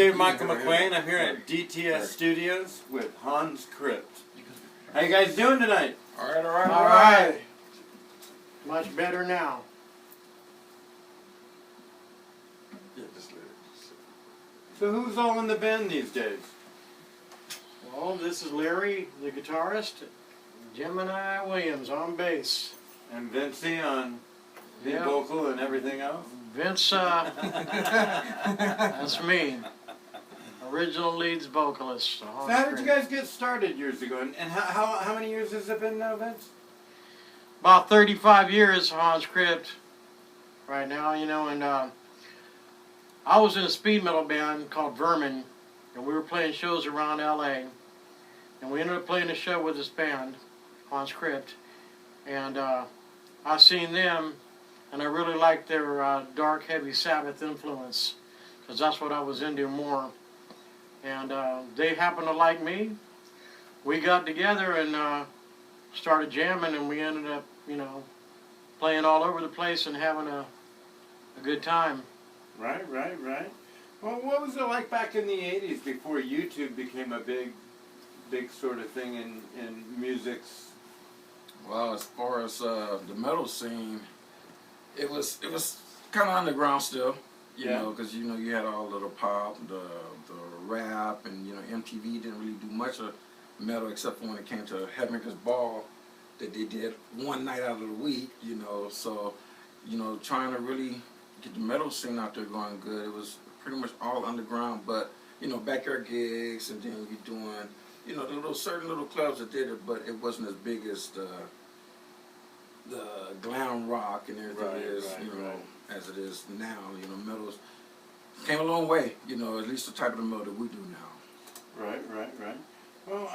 David Michael McQueen. I'm here at DTS Studios with Hanz Krypt. How you guys doing tonight? All right. Much better now. So who's all in the band these days? Well, this is Larry, the guitarist. Gemini Williams on bass. And Vincey on the vocal and everything else? Vince, that's me. Original leads vocalist. So how did you guys get started years ago? And how many years has it been now, Vince? About 35 years, Hanz Krypt. Right now, you know, and I was in a speed metal band called Vermin, and we were playing shows around LA. And we ended up playing a show with this band, Hanz Krypt. And I seen them, and I really liked their dark, heavy Sabbath influence, because that's what I was into more. And they happened to like me. We got together and started jamming, and we ended up, you know, playing all over the place and having a good time. Right. Well, what was it like back in the 80s before YouTube became a big sort of thing in music's? Well, as far as the metal scene, it was kind of underground still, you know, because you had all of the pop, the rap, and MTV didn't really do much of metal except for when it came to Headmaker's Ball that they did one night out of the week, So, trying to really get the metal scene out there going good, it was pretty much all underground, but backyard gigs, and then you doing the certain little clubs that did it, but it wasn't as big as the glam rock and everything as it is now. Metal's came a long way, at least the type of the metal that we do now. Right. Well,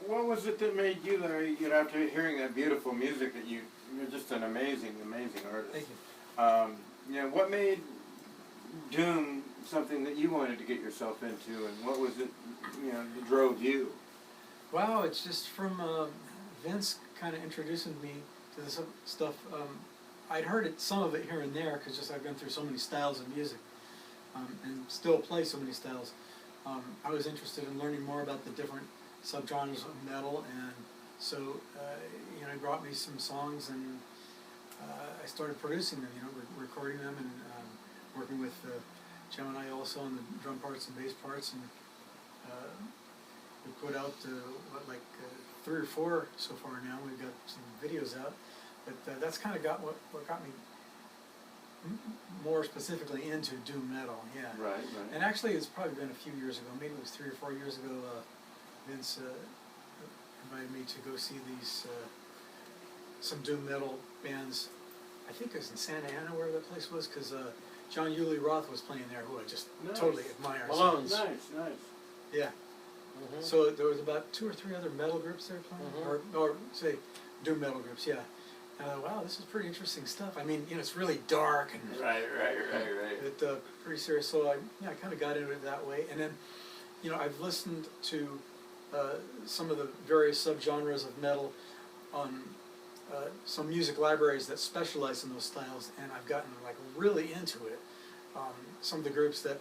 what was it that made you, Larry, after hearing that beautiful music, that you're just an amazing artist? Thank you. What made Doom something that you wanted to get yourself into, and what was it, that drove you? Wow, it's just from Vince kind of introducing me to this stuff. I'd heard some of it here and there, because I've gone through so many styles of music, and still play so many styles. I was interested in learning more about the different subgenres of metal, and so he brought me some songs, and I started producing them, recording them, and working with Gemini also on the drum parts and bass parts, and we put out 3 or 4 so far now. We've got some videos out, but that's kind of got what got me more specifically into doom metal. Right. And actually, it's probably been a few years ago. Maybe it was 3 or 4 years ago. Vince invited me to go see these some doom metal bands. I think it was in Santa Ana, where that place was, because John Yuli Roth was playing there, who I just totally admire. Malone's. Nice. Yeah. Mm-hmm. So there was about 2 or 3 other metal groups there playing, or say doom metal groups, yeah. And I thought, wow, this is pretty interesting stuff. I mean, it's really dark and Right. pretty serious. So I kind of got into it that way, and then I've listened to some of the various subgenres of metal on some music libraries that specialize in those styles, and I've gotten really into it. Some of the groups that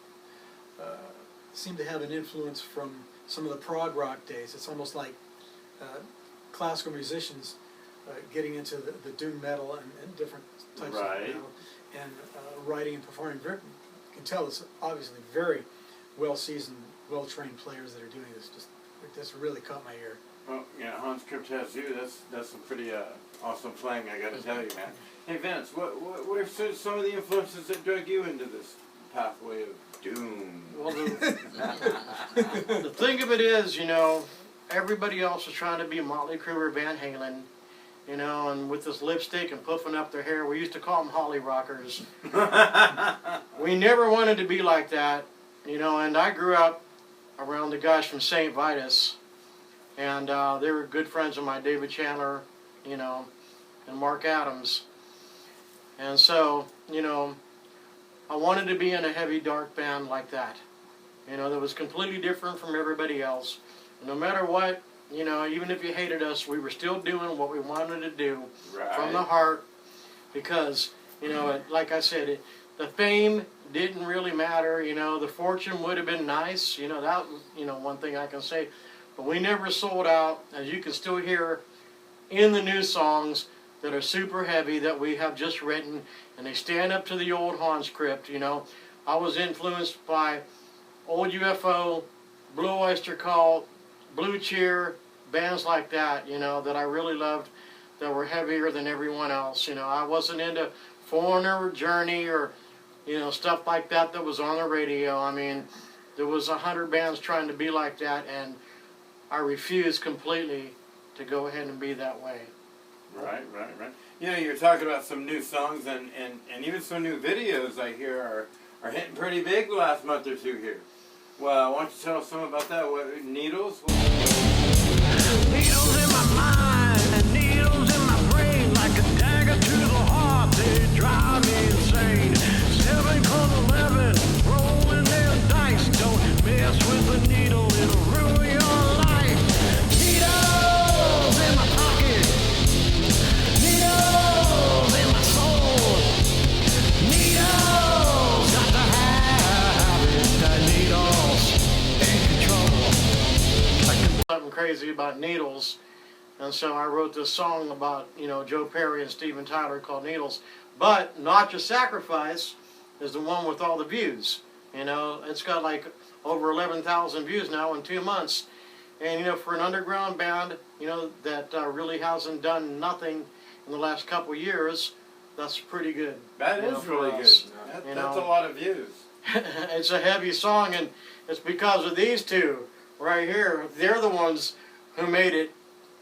seem to have an influence from some of the prog rock days. It's almost like classical musicians getting into the doom metal and different types of metal, and writing and performing. You can tell it's obviously very well-seasoned, well-trained players that are doing this. This really caught my ear. Well, Hanz Krypt has you. That's some pretty awesome playing, I got to tell you, man. Hey, Vince, what are some of the influences that drug you into this pathway of doom? Well, the thing of it is, everybody else is trying to be Motley Crue or Van Halen, and with this lipstick and puffing up their hair. We used to call them Holly Rockers. We never wanted to be like that, and I grew up around the guys from St. Vitus, and they were good friends of mine, David Chandler, and Mark Adams. And so, I wanted to be in a heavy, dark band like that, that was completely different from everybody else. No matter what, even if you hated us, we were still doing what we wanted to do from the heart, because, like I said, the fame didn't really matter. You know, the fortune would have been nice. You know, that was, you know, one thing I can say. But we never sold out, as you can still hear in the new songs that are super heavy that we have just written, and they stand up to the old Hanz Krypt. You know, I was influenced by Old UFO, Blue Oyster Cult, Blue Cheer, bands like that, you know, that I really loved, that were heavier than everyone else. You know, I wasn't into Foreigner, Journey, or, you know, stuff like that that was on the radio. I mean, there was 100 bands trying to be like that, and I refused completely to go ahead and be that way. Right. You know, you're talking about some new songs and even some new videos I hear are hitting pretty big the last month or two here. Well, why don't you tell us some about that? What, Needles? Needles in my mind and needles in my brain, like a dagger to the heart, they drive me insane. 7 cold 11, rolling their dice. Don't mess with the needle, it'll ruin your life. Needles in my pocket, needles in my soul. Needles got the habit that needles in control. Something crazy about needles, and so I wrote this song about, you know, Joe Perry and Steven Tyler called Needles. But Not Your Sacrifice is the one with all the views. You know, it's got like over 11,000 views now in 2 months. And, you know, for an underground band, you know, that really hasn't done nothing in the last couple of years, that's pretty good. That you know, is for really us. good. You That's know. a lot of views. It's a heavy song, and it's because of these two right here. They're the ones who made it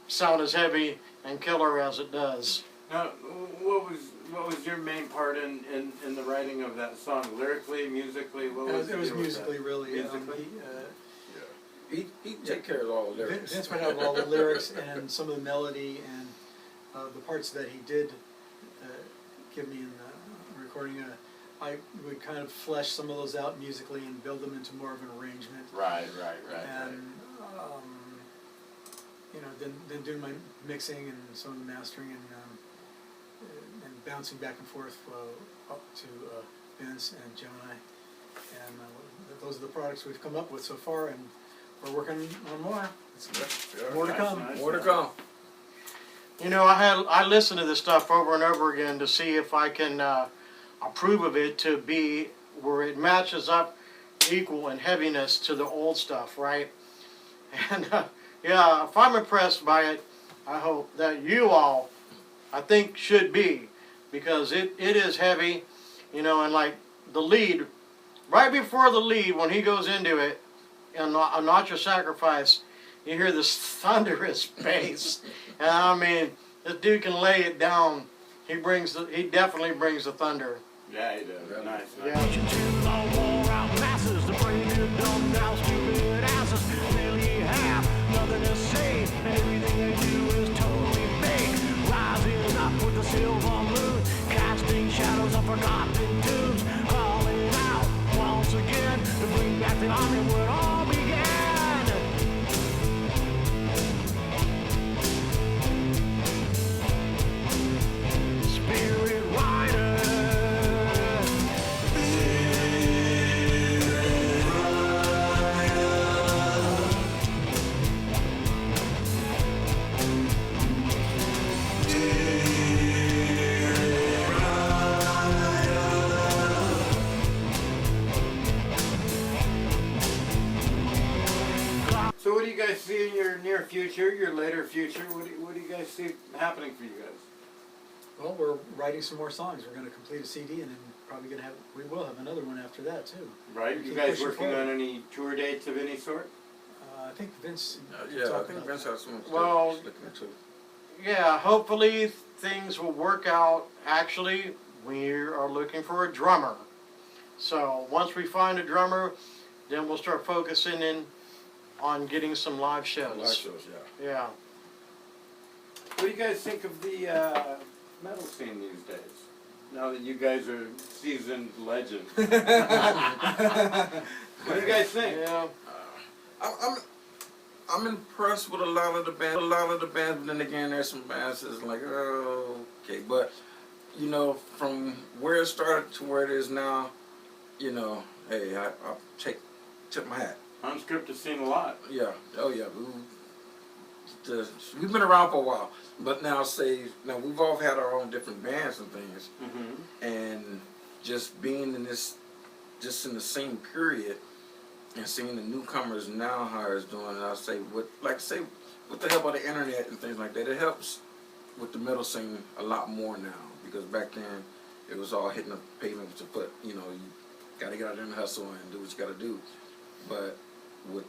sound as heavy and killer as it does. Now, what was your main part in the writing of that song? Lyrically, musically, what was It was deal with musically, that? really. Musically? He take care of all the lyrics. Vince would have all the lyrics and some of the melody and the parts that he did give me in the recording. I would kind of flesh some of those out musically and build them into more of an arrangement. Right. And you know, then do my mixing and some of the mastering and bouncing back and forth up to Vince and Gemini. And those are the products we've come up with so far, and we're working on more. More to come. Nice. More to come. You know, I listened to this stuff over and over again to see if I can approve of it to be where it matches up equal in heaviness to the old stuff, right? And yeah, if I'm impressed by it, I hope that you all, I think, should be, because it is heavy, you know, and like the lead, right before the lead, when he goes into it, and Not Your Sacrifice, you hear this thunderous bass, and I mean, this dude can lay it down. He definitely brings the thunder. Yeah, he does. Nice. Yeah. To the wore out masses, the brain is dumb now, stupid asses. Nearly half, nothing to say, and everything they do is totally fake. Rising up with the silver moon, casting shadows of forgotten tunes, calling out once again to bring back the army where it all began. Spirit rider. So what do you guys see in your near future, your later future? What do you guys see happening for you guys? Well, we're writing some more songs. We're going to complete a CD, and then we will have another one after that too. Right? We You keep guys pushing working forward. on any tour dates of any sort? I think Vince. Yeah, I talked think about Vince that. has some stuff Well, he's looking into. Yeah, hopefully things will work out. Actually, we are looking for a drummer. So once we find a drummer, then we'll start focusing in on getting some live shows. Live shows, yeah. Yeah. What do you guys think of the metal scene these days? Now that you guys are seasoned legends. What do you guys think? Yeah. I'm impressed with a lot of the bands, but then again, there's some bands that's like, oh, okay, but you know, from where it started to where it is now, you know, hey, I tip my hat. Hanz Krypt has seen a lot. Yeah, oh yeah. We've been around for a while, but now we've all had our own different bands and things, and just being in this, just in the same period, and seeing the newcomers now how it's doing, and I say with the help of the internet and things like that, it helps with the metal scene a lot more now, because back then it was all hitting the pavement with your foot. You know, you got to get out there and hustle and do what you got to do, but with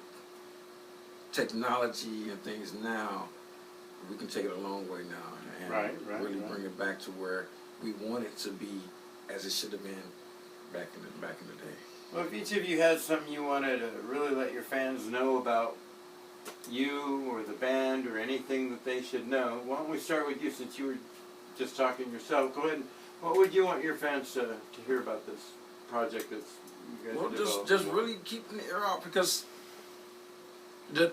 technology and things now, we can take it a long way now and really bring it back to where we want it to be, as it should have been back in the day. Well, if each of you had something you wanted to really let your fans know about you or the band or anything that they should know, why don't we start with you, since you were just talking yourself. Go ahead. What would you want your fans to hear about this project that's you guys are developing? Just really keeping the air out, because the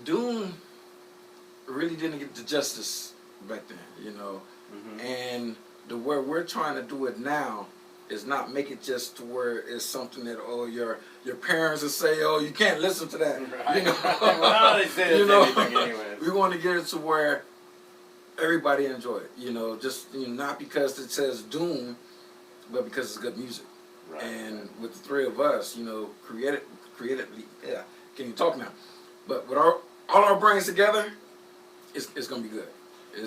Doom really didn't get the justice back then, you know. And the way we're trying to do it now is not make it just to where it's something that your parents will say, oh, you can't listen to that. Right. You know, well, they say you know, anything anyways. we want to get it to where everybody enjoy it. You know, just not because it says Doom, but because it's good music. Right. And with the three of us, you know, creatively, yeah, can you talk now? But with all our brains together, it's going to be good.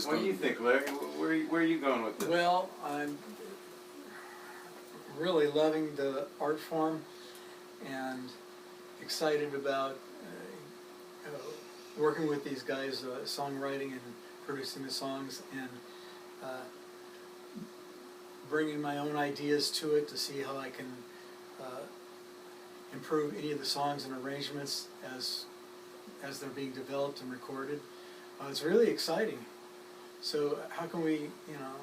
What do you think, Larry? Where are you going with this? Well, I'm really loving the art form and excited about working with these guys, songwriting and producing the songs, and bringing my own ideas to it to see how I can improve any of the songs and arrangements as they're being developed and recorded. It's really exciting. So how can we, you know,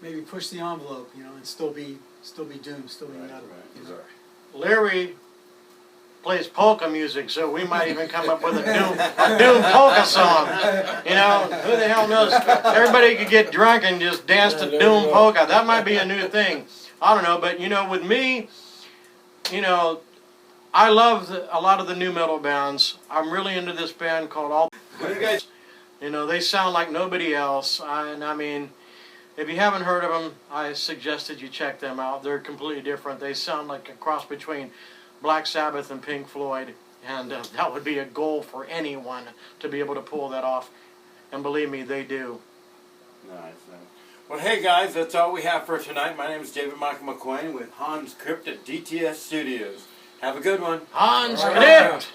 maybe push the envelope, you know, and still be Doom, still be metal. You know? Larry plays polka music, so we might even come up with a Doom polka song. You know, who the hell knows? Everybody could get drunk and just dance to Doom polka. That might be a new thing. I don't know, but you know, with me, you know, I love a lot of the new metal bands. I'm really into this band called All. What do you guys? You know, they sound like nobody else. And I mean, if you haven't heard of them, I suggested you check them out. They're completely different. They sound like a cross between Black Sabbath and Pink Floyd. And that would be a goal for anyone to be able to pull that off. And believe me, they do. Nice. Well, hey guys, that's all we have for tonight. My name is David Michael McQueen with Hanz Krypt at DTS Studios. Have a good one. Hanz Krypt!